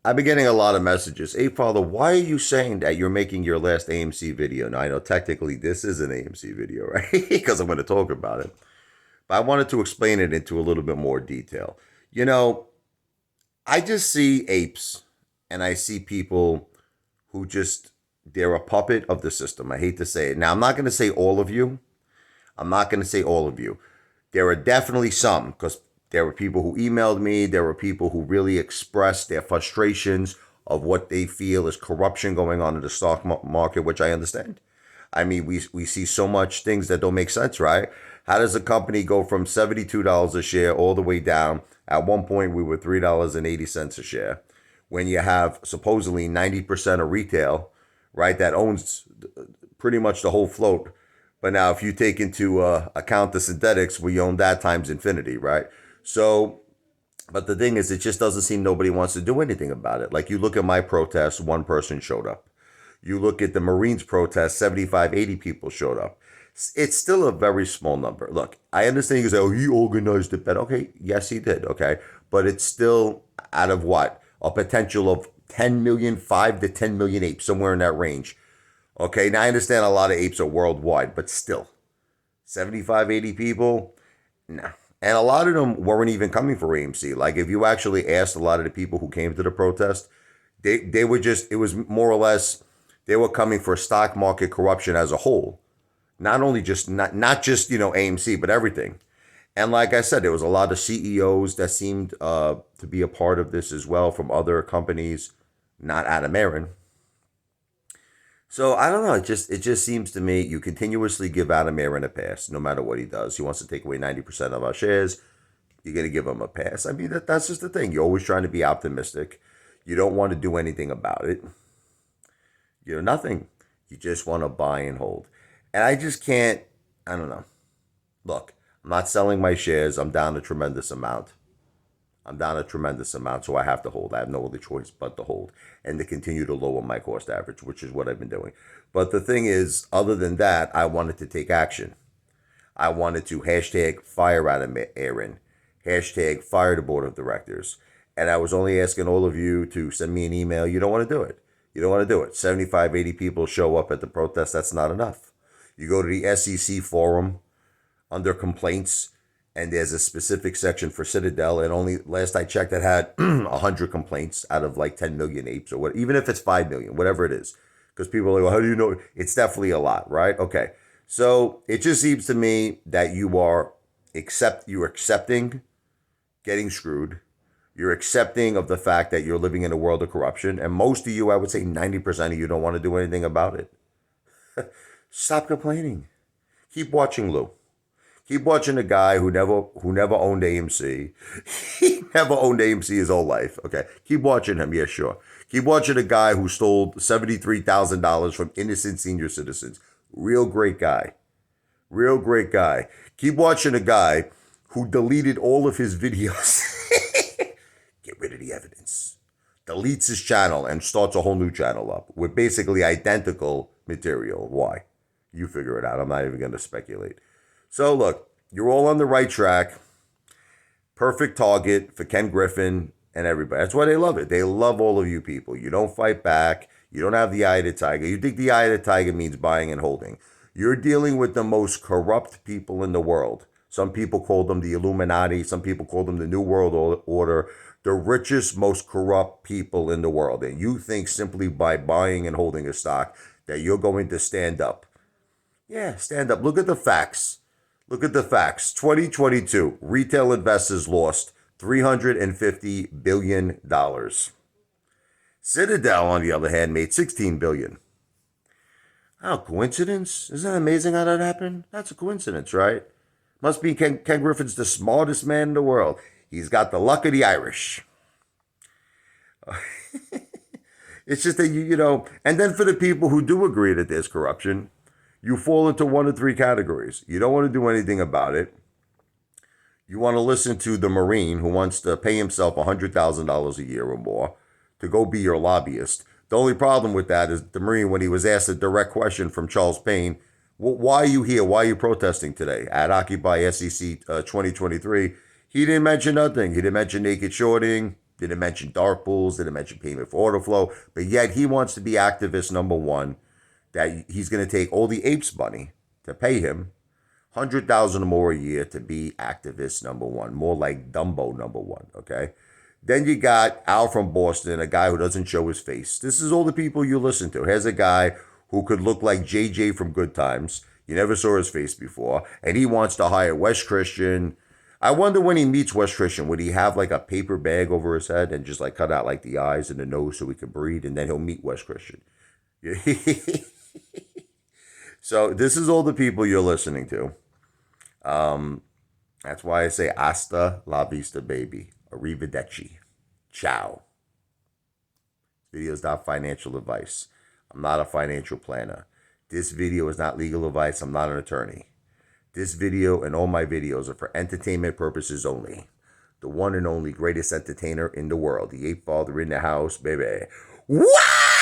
I've been getting a lot of messages. Hey, Father, why are you saying that you're making your last AMC video? Now, I know technically this is an AMC video, right? Because I'm going to talk about it. But I wanted to explain it into a little bit more detail. You know, I just see apes and I see people who just, they're a puppet of the system. I hate to say it. Now, I'm not going to say all of you. I'm not going to say all of you. There are definitely some, because there were people who emailed me. There were people who really expressed their frustrations of what they feel is corruption going on in the stock market, which I understand. I mean, we see so much things that don't make sense, right? How does a company go from $72 a share all the way down? At one point, we were $3.80 a share. When you have supposedly 90% of retail, right, that owns pretty much the whole float. But now, if you take into account the synthetics, we own that times infinity, right? So, but the thing is, it just doesn't seem nobody wants to do anything about it. Like you look at my protest, one person showed up. You look at the Marines protest, 75, 80 people showed up. It's still a very small number. Look, I understand you say, oh, he organized it better. Okay, yes, he did. Okay. But it's still out of what? A potential of 10 million, 5 to 10 million apes, somewhere in that range. Okay. Now I understand a lot of apes are worldwide, but still, 75, 80 people? No. And a lot of them weren't even coming for AMC. Like if you actually asked a lot of the people who came to the protest, they were just, it was more or less, they were coming for stock market corruption as a whole. Not only just, not just, AMC, but everything. And like I said, there was a lot of CEOs that seemed to be a part of this as well from other companies, not Adam Aaron. So I don't know. It just seems to me you continuously give Adam Aaron a pass, no matter what he does. He wants to take away 90% of our shares. You're gonna give him a pass. I mean that's just the thing. You're always trying to be optimistic. You don't want to do anything about it. Nothing. You just want to buy and hold. And I just can't. I don't know. Look, I'm not selling my shares. I'm down a tremendous amount. I'm down a tremendous amount, so I have to hold. I have no other choice but to hold and to continue to lower my cost average, which is what I've been doing. But the thing is, other than that, I wanted to take action. I wanted to hashtag fire Adam Aaron, hashtag fire the board of directors. And I was only asking all of you to send me an email. You don't want to do it. You don't want to do it. 75, 80 people show up at the protest. That's not enough. You go to the SEC forum under complaints, and there's a specific section for Citadel, and only last I checked, it had 100 complaints out of like 10 million apes or what, even if it's 5 million, whatever it is. Because people are like, well, how do you know? It's definitely a lot, right? Okay. So it just seems to me that you're accepting getting screwed. You're accepting of the fact that you're living in a world of corruption. And most of you, I would say 90% of you don't want to do anything about it. Stop complaining. Keep watching Lou. Keep watching a guy who never owned AMC. He never owned AMC his whole life. Okay. Keep watching him. Yeah, sure. Keep watching a guy who stole $73,000 from innocent senior citizens. Real great guy. Real great guy. Keep watching a guy who deleted all of his videos. Get rid of the evidence. Deletes his channel and starts a whole new channel up with basically identical material. Why? You figure it out. I'm not even going to speculate. So look, you're all on the right track. Perfect target for Ken Griffin and everybody. That's why they love it. They love all of you people. You don't fight back. You don't have the eye of the tiger. You think the eye of the tiger means buying and holding. You're dealing with the most corrupt people in the world. Some people call them the Illuminati. Some people call them the New World Order. The richest, most corrupt people in the world. And you think simply by buying and holding a stock that you're going to stand up. Yeah, stand up. Look at the facts. Look at the facts. 2022, retail investors lost $350 billion. Citadel, on the other hand, made $16 billion. Oh, coincidence? Isn't that amazing how that happened? That's a coincidence, right? Must be Ken Griffin's the smartest man in the world. He's got the luck of the Irish. It's just that, and then for the people who do agree that there's corruption, you fall into one of three categories. You don't want to do anything about it. You want to listen to the Marine who wants to pay himself $100,000 a year or more to go be your lobbyist. The only problem with that is the Marine, when he was asked a direct question from Charles Payne, well, why are you here? Why are you protesting today at Occupy SEC 2023? He didn't mention nothing. He didn't mention naked shorting. Didn't mention dark pools, didn't mention payment for order flow, but yet he wants to be activist number one, that he's going to take all the apes' money to pay him 100,000 or more a year to be activist number one, more like Dumbo number one, okay? Then you got Al from Boston, a guy who doesn't show his face. This is all the people you listen to. Here's a guy who could look like JJ from Good Times. You never saw his face before, and he wants to hire Wes Christian. I wonder when he meets Wes Christian, would he have like a paper bag over his head and just like cut out like the eyes and the nose so he could breathe, and then he'll meet Wes Christian. So this is all the people you're listening to. That's why I say hasta la vista, baby. Arrivederci. Ciao. This video is not financial advice. I'm not a financial planner. This video is not legal advice. I'm not an attorney. This video and all my videos are for entertainment purposes only. The one and only greatest entertainer in the world. The Apefather in the house, baby. What?